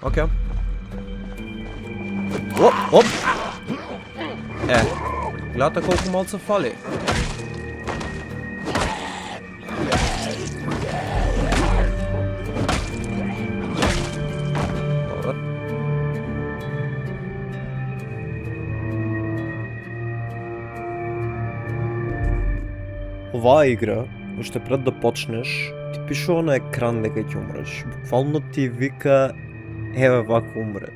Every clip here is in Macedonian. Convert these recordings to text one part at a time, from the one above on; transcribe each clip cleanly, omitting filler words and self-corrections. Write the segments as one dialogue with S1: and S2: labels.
S1: Океј. Оп! Гледате колку малце фали. Добре. Оваа игра, уште пред да почнеш, ти пишува на екран дека ќе умреш. Буквално ти вика, еве вака умре.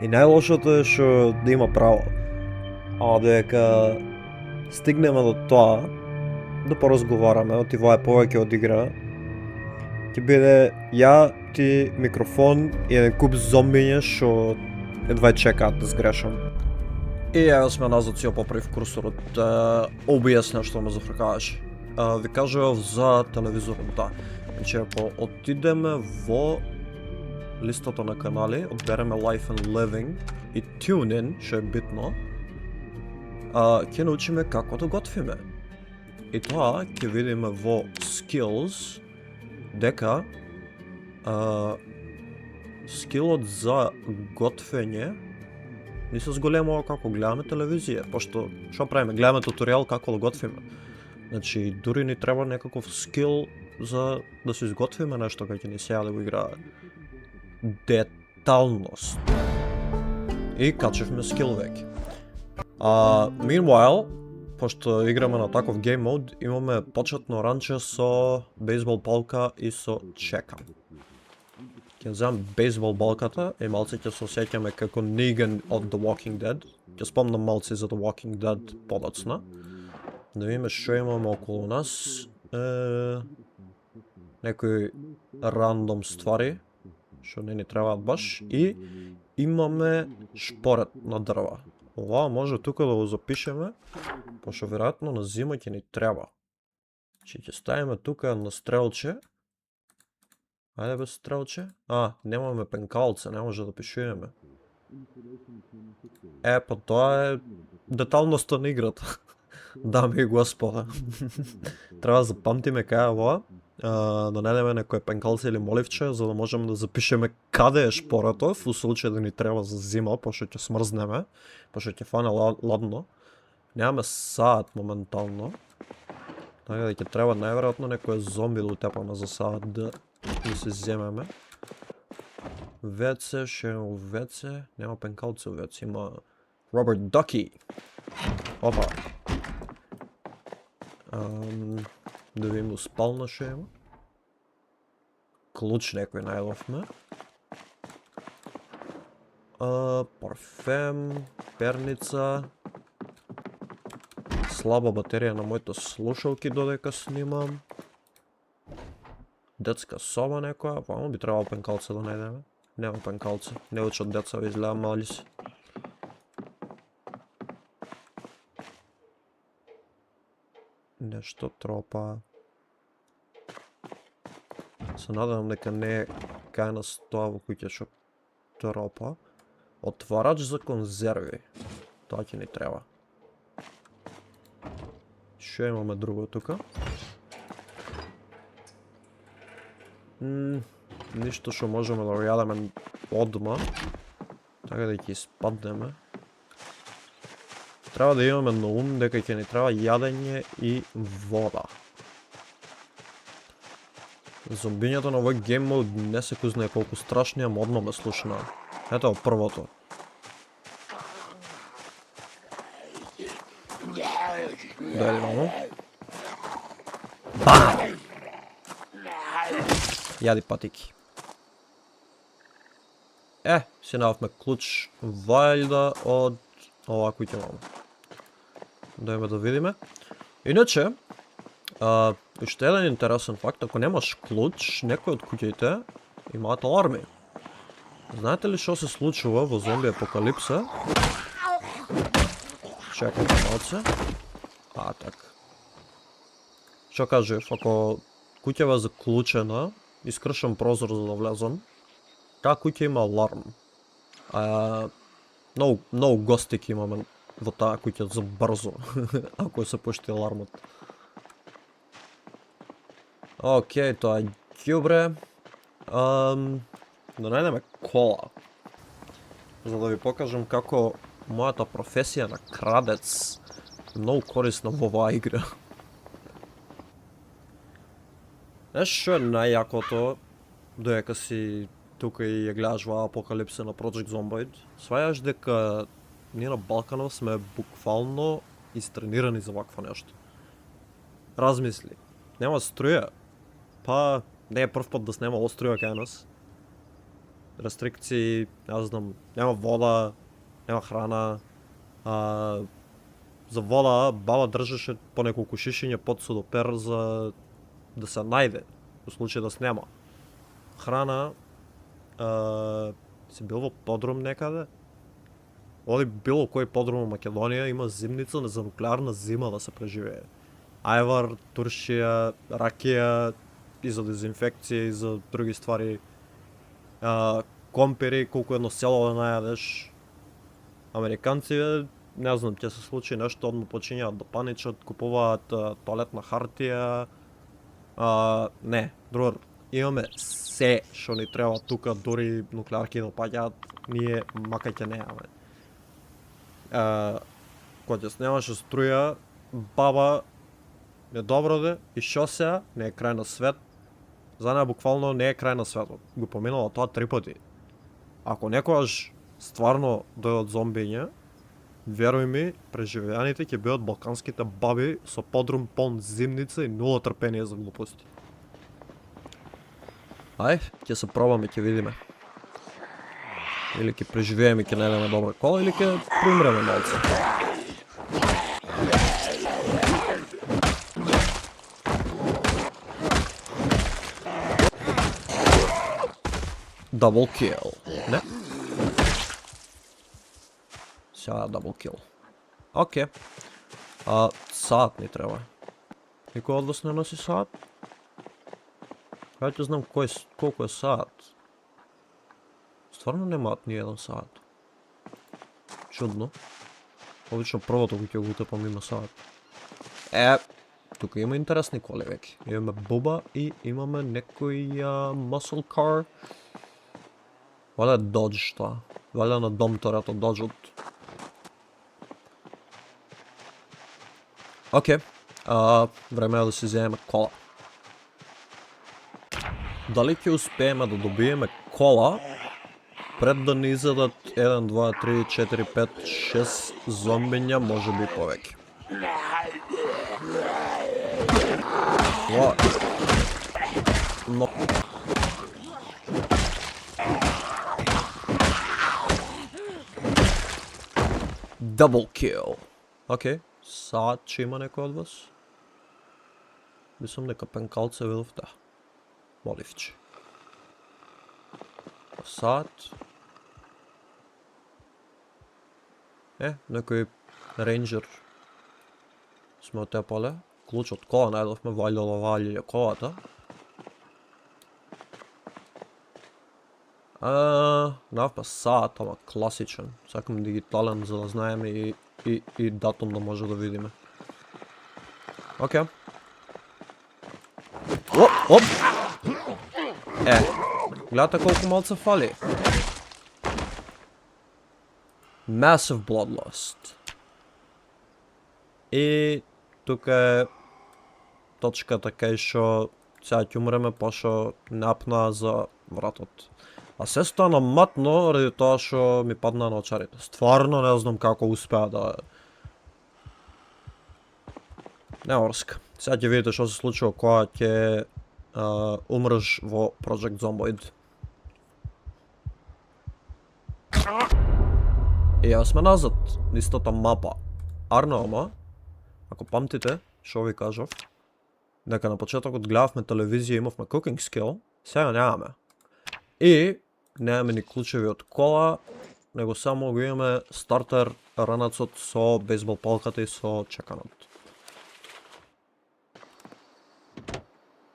S1: И најлошото е што да има право. А дека стигнеме до тоа, да поразговараме, отива е повеќе од игра, ќе биде ја, ти, микрофон и еден куп зомбиња што едва чекаат да сгрешам. И ево сме назад си поправив курсорот, OBS нешто ме зафркаваш. Ви кажував за телевизорот, да. Значи ако отидеме во листата на канали, одбереме Life and Living и TuneIn, што е битно, ќе научиме како да готвиме. И тоа ќе видиме во Skills дека скилот за готвење ни се зголемува како гледаме телевизија, пошто што правиме? Гледаме туторијал како да готвиме. Значи дури ни треба некаков скил за да се изготвиме нешто кога ќе ни сеја да го играе. Деталност. И качевме скил веќе. Meanwhile, пошто играме на таков game mode, имаме почетно ранче со бейсбол палка и со чека. Ќе земам бейсбол балката и малце ќе се осеќаме како Negan од The Walking Dead. Ќе спомнам малце за The Walking Dead подоцна. Да видиме што имаме околу нас. Некои рандом ствари што не ни требаат баш, и имаме шпорет на дрва. Ова може тука да го запишеме, пошто веројатно на зима ќе ни треба. Ќе ставиме тука на стрелче. Ајде бе стрелче. Немаме пенкалце, не може да пишуваме. Па тоа е деталноста на играта. Дами и господа. Треба да запамтиме кај е ова, да најдеме некој пенкалце или моливче, за да можеме да запишеме каде е шпоретов, во случај да ни треба за зима, пошто ќе смрзнеме, пошто ќе фане ладно. Немаме саат моментално. Така да ќе треба најверојатно некој зомби да утепаме за саат да се земеме. WC, ше има WC, нема пенкалце у WC, има Robert Ducky. Опа. Да видиме спална ше има. Клуч некој најдовме. Парфем, перница. Слаба батерија на моите слушалки додека снимам. Детска соба некоја, вамо би требало пенкалце да најдеме. Нема пенкалце, не учат деца, изгледа мали си. Нешто тропа. Се надевам дека не е кај нас тоа во куќа што тропа. Отварач за конзерви. Тоа ќе ни треба. Што имаме друго тука? Ништо што можеме да го јадеме одма. Така да ќе испаднеме. Треба да имаме на ум дека ќе ни треба јадење и вода. Зомбињата на овој game mode не се кој знае колку страшни, ама одма ме слушна. Ето првото. Дајде мамо. Бам! Јади патики. Си наавме клуч вајлда од ова куќа мамо. Дајме да видиме. Иначе, уште еден интересен факт, ако немаш клуч, некој од куќите имаат аларми. Знаете ли што се случува во зомби апокалипса? Чекайте малце. Так. Што кажев, ако куќава е заклучена, искршам прозор за да влезам, таа куќа има аларм. Многу гости ќе имаме во таа куќа за брзо, ако се пушти алармот. Океј, тоа е ѓубре. да најдеме кола, за да ви покажам како мојата професија на крадец е многу корисна во оваа игра. Знаеш што е најјакото додека си тука и ја гледаш во апокалипса на Project Zomboid? Свајаш дека ние на Балканов сме буквално истренирани за вакво нешто. Размисли, нема струја, па не е прв пат да снема струја кај нас. Рестрикции, не знам, нема вода, нема храна. За вода баба држеше по неколку шишиња под судопер за да се најде, во случај да снема. Храна, си бил во подрум некаде? Оди било кој подрум во Македонија има зимница за нуклеарна зима да се преживее. Ајвар, туршија, ракија и за дезинфекција и за други ствари. Компери, колку едно село да најадеш. Американци, не знам, ќе се случи нешто, одма почињаат да паничат, купуваат тоалетна хартија. Не, друар, имаме се што ни треба тука, дори нуклеарки да паѓаат, ние мака ќе неаме. Кога ќе снемаше струја, баба не доброде и шо сега, не е крај на свет. За неа буквално не е крај на светот. Го поминала тоа 3 пати. Ако некогаш стварно дојдат зомбиња, веруј ми, преживеаните ќе бидат балканските баби со подрум полн зимница и нула трпение за глупости. Ај, ќе се пробаме, ќе видиме. Или ќе преживееме, ќе најдеме добра кола, или ќе примреме малце. Double kill, не? Сега double kill. Окей. Саат ни треба. Никој од вас не носи саат? Хајде знам колку е саат. Стварно немаат ни еден саат. Чудно. Обично првото кој ќе го утепам има саат. Тука има интересни коли веќе. Имаме Буба и имаме некој muscle car. Валја Dodge тоа. Валја на дом торето Dodge-от. Окей. Време е да си земеме кола. Дали ќе успееме да добиеме кола пред да ни изедат 1, 2, 3, 4, 5, 6 зомбиња, може би повеќе. Но... Double kill. Окей, саат че има некој од вас? Мислам дека пенкалце видов, да. Моливче. Саат. Некој рейнджер сме отепале. Клуч од кола најдовме, валиле колата. Нафпа саат, ама класичен. Сакам дигитален за да знаеме и датум да може да видиме. Окей. Оп! Гледате колку малце фали. Massive Bloodlust. И тука е точката кај шо сега ќе умреме пошо напна за вратот. А се стана матно ради тоа што ми падна на очарите. Стварно не знам како успеа да... Не орска. Сега ќе видите што се случува кога ќе умреш во Project Zomboid. И ја сме назад, истата мапа. Арно, ако памтите, што ви кажав, дека на почетокот гледавме телевизија, имавме cooking skill, сега нямаме. И немаме ни клучеви од кола, него само го имаме стартер ранацот со бейсбол палката и со чеканот.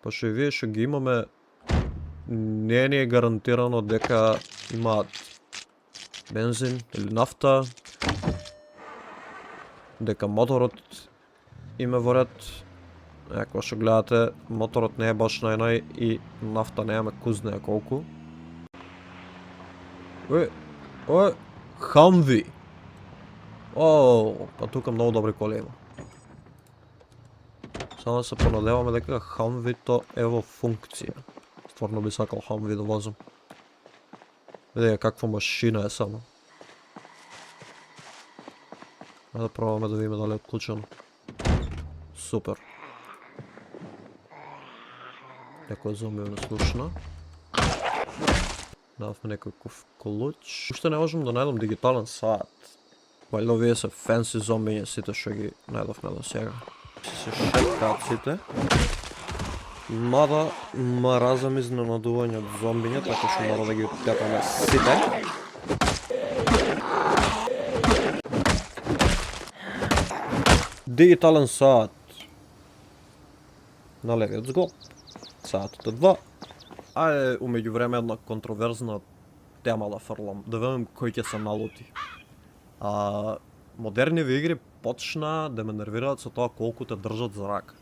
S1: Пошто и вие што ги имаме, не ни е гарантирано дека имаат бензин или нафта, дека моторот им е во ред. Кога што гледате, моторот не е баш најнај и нафта немаме кузнеја колку. Хамви. Па тука многу добри коли има. Само да се понадеваме дека Хамвито е во функција. Стварно би сакал Хамви да возам. Видеја каква машина е само. Да пробаме да видиме дали е вклучено. Супер. Некој зомби ме слушна. Давме некој клуч. Уште не можам да најдам дигитален саат. Валјда овие се фенси зомбиња сите што ги најдовме до сега. Се шеткаат сите. Мада маразам изненадување од зомбиња, така што мора да ги тепаме сите. Дигитален саат. На левиот зглоб. Саатот е 2. Ајде, умеѓу време една контроверзна тема да фрлам, да видам кој ќе се налути. Модерниви игри почна да ме нервираат со тоа колку те држат за рака.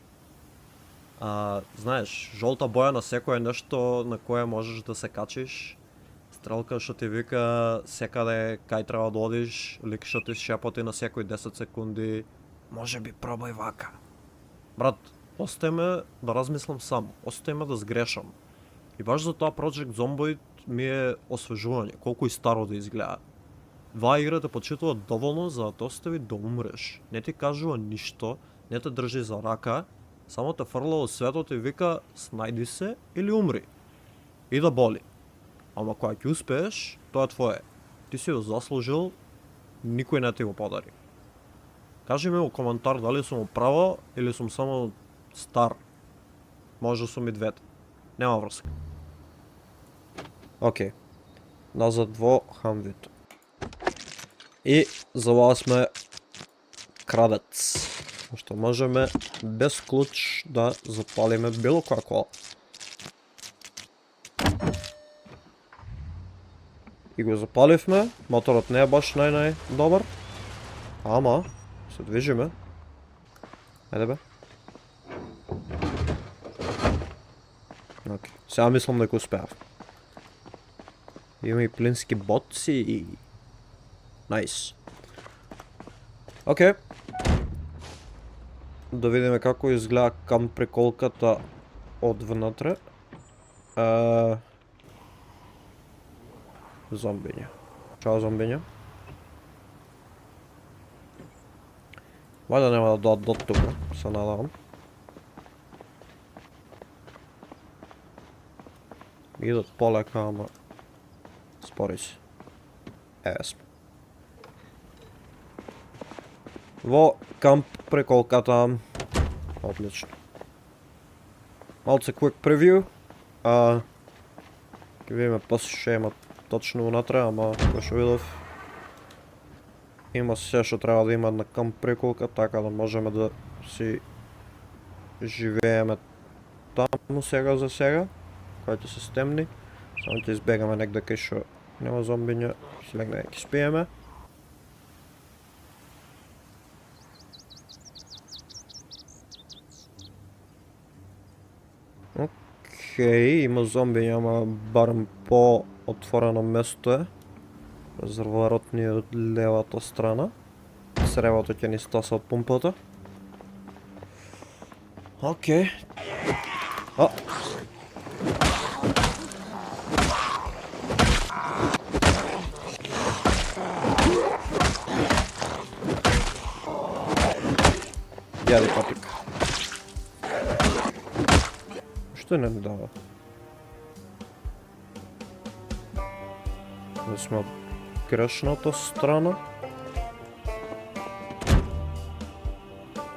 S1: Знаеш, жолта боја на секое нешто на кое можеш да се качиш, стрелка што ти вика секаде кај треба да одиш, лик што ти шепоти на секој 10 секунди, може би пробај вака. Брат, остај ме да размислам сам, остај ме да сгрешам. И баш за тоа Project Zomboid ми е освежување, колку и старо да изгледа. Ваа игра те почитува доволно за да те остави да умреш. Не ти кажува ништо, не те држи за рака, само те фрла во светот и вика снајди се или умри. И да боли. Ама кога ќе успееш, тоа е твое. Ти си го заслужил, никој не ти го подари. Кажи ми во коментар дали сум управо или сум само стар. Може сум и двете. Нема врска. Океј. Назад во Хамвито. И за ова сме крадец. Што можеме без клуч да запалиме било која кола. И го запаливме, моторот не е баш најдобар, ама се движиме. Ајде бе. Океј, сега мислам дека успеав. Има и плински боци и... Најс. Океј. Да видиме како изгледа кам приколката од внатре. Зомбиња. Чао зомбиња. Вајда нема да дојдат до тука, се надавам. Идат полека, ама спори си. Еве сме. Во камп приколката. Одлично. Малце quick preview. Ке видиме после што има точно унатре, ама кој што видов има се што треба да има на камп приколка, така да можеме да си живееме таму сега за сега, кога ќе се стемни. Само ќе избегаме негде кај што нема зомбиња, ќе легнеме ќе спиеме. Океј, има зомбиња, ама барем по отворено место е. Резервоарот ни е од левата страна. Сревото ќе ни стаса од пумпата. Океј. Јади патик. Што не ми дава? Да сме од грешната страна.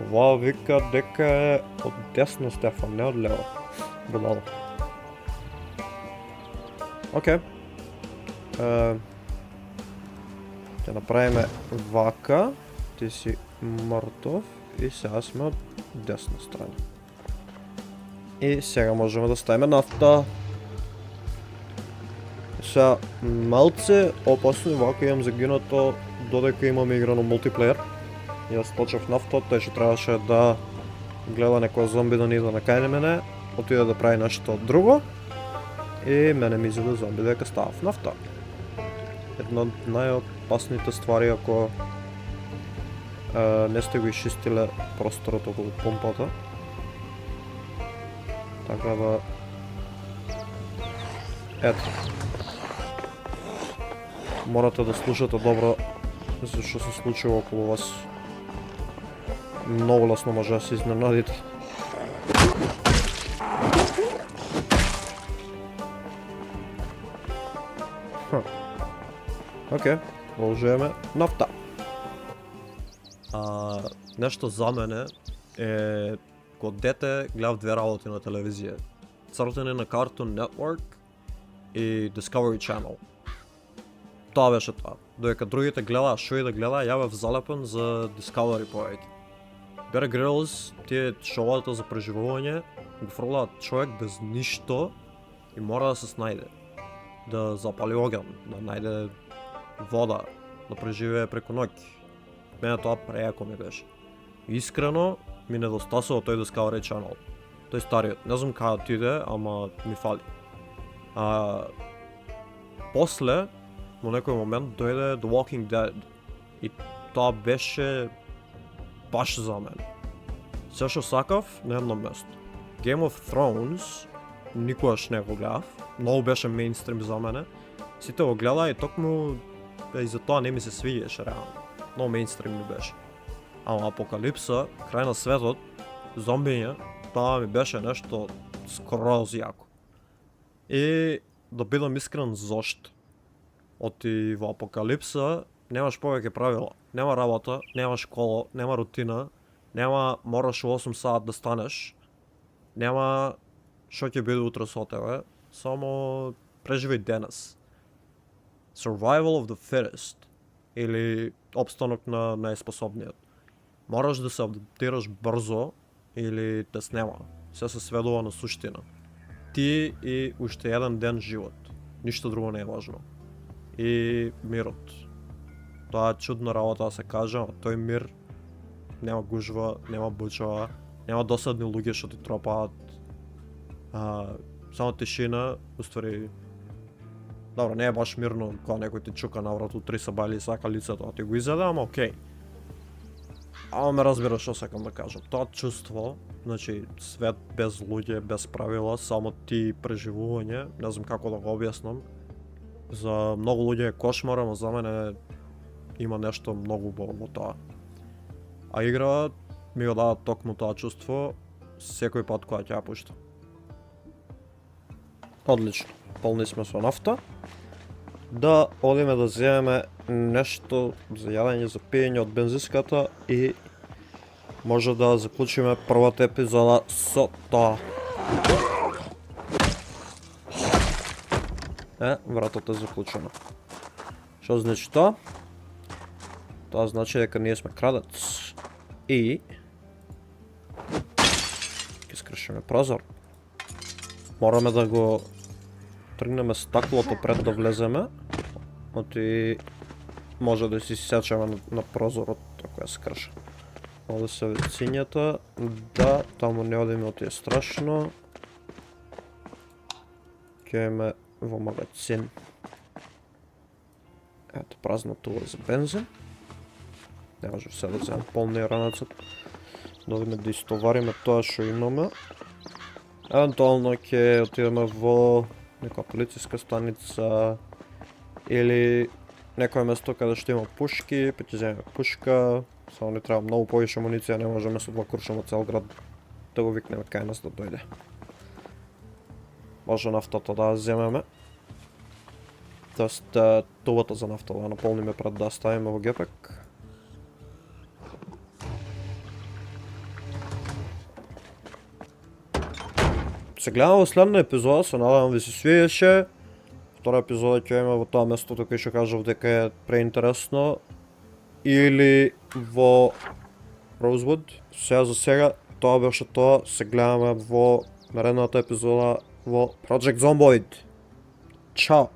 S1: Ова вика дека е од десно, Стефан, не од лево. Будало. Океј. Ќе направиме вака. Ти си мртов. И сега сме од десна страна. И сега можеме да ставиме нафта. Сега малце опасно, вака имам загинато додека имаме играно мултиплеер. Јас точев нафта, тој што требаше да гледа некој зомби да ни иде на кај мене, отиде да прави нешто друго и мене ми изеде зомби дека ставав нафта. една од најопасните ствари ако не сте го изчистиле просторот околу помпата. Така да... Ето. Морате да слушате добро за што се случува околу вас. Многу лесно може да се изненадите. Океј, продолжуваме нафта. Нешто за мене е кога дете гледав две работи на телевизија. Цртани на Cartoon Network и Discovery Channel. Тоа беше тоа. Додека другите гледаа шо и да гледаа, ја бев залепен за Discovery повеќе. Bear Grylls, тие шоуата за преживување, го фрлаат човек без ништо и мора да се снајде. Да запали оган, да најде вода, да преживее преку ноќ. Мене тоа прејако ми беше. Искрено ми недостасува тој Discovery Channel. Тој стариот, не знам каде отиде, ама ми фали. После, во некој момент дојде The Walking Dead и тоа беше баш за мене. Се што сакав на едно место. Game of Thrones никогаш не го гледав, многу беше мејнстрим за мене. Сите го гледаа и токму и за тоа не ми се свиѓаше реално. Многу мејнстрим ми беше. Ама Апокалипса, крај на светот, зомбиња, тоа ми беше нешто скроз јако. И да бидам искрен зошто. Оти во Апокалипса немаш повеќе правила. Нема работа, нема школа, нема рутина, нема мораш во 8 сат да станеш, нема што ќе биде утре со тебе, само преживеј денес. Survival of the fittest, или опстанок на најспособниот. Мораш да се адаптираш брзо или те снема. Се се сведува на суштина. Ти и уште еден ден живот. Ништо друго не е важно. И мирот. Тоа е чудна работа да се каже, а тој мир нема гужва, нема бучава, нема досадни луѓе што ти тропаат. Само тишина, уствари. Добро, не е баш мирно кога некој ти чука на врату 3 сабајли и сака лицето, а ти го изеде, ама окей. Ама ме разбира што сакам да кажам. Тоа чувство, значи свет без луѓе, без правила, само ти преживување, не знам како да го објаснам. За многу луѓе е кошмар, ама за мене има нешто многу во тоа. А игра ми го дава токму тоа чувство секој пат кога ќе ја пушта. Одлично, полни сме со нафта. Да одиме да земеме нешто за јадење, за пиење од бензиската и може да заклучиме првата епизода со тоа. Вратата е заклучена. Што значи тоа? Тоа значи дека ние сме крадец. И ќе скршиме прозор. Мораме да го тргнеме стаклото пред да влеземе. Оти може да си сечеме на прозорот ако ја скрша. Овде се сињата. Да, таму не одиме, оти е страшно. Ќе име во магазин. Ето, празна тула за бензин. Не може се да земам полни ранецот. Да одиме да истовариме тоа што имаме. Евентуално ќе отидеме во некоја полициска станица или некој место каде што има пушки, па ќе земеме пушка. Само не треба многу повише амуниција, не можеме со два куршума цел град да го викнеме кај нас да дојде. Може нафтата да земеме. Тоест тубата за нафта да наполниме пред да ставиме во гепек. Се гледаме во следна епизода, се надевам ви се свиеше. Втора епизода ќе има во тоа местото кај што кажав дека е преинтересно. Или во Rosewood. Сега за сега тоа беше тоа. Се гледаме во наредната епизода во Project Zomboid. Чао!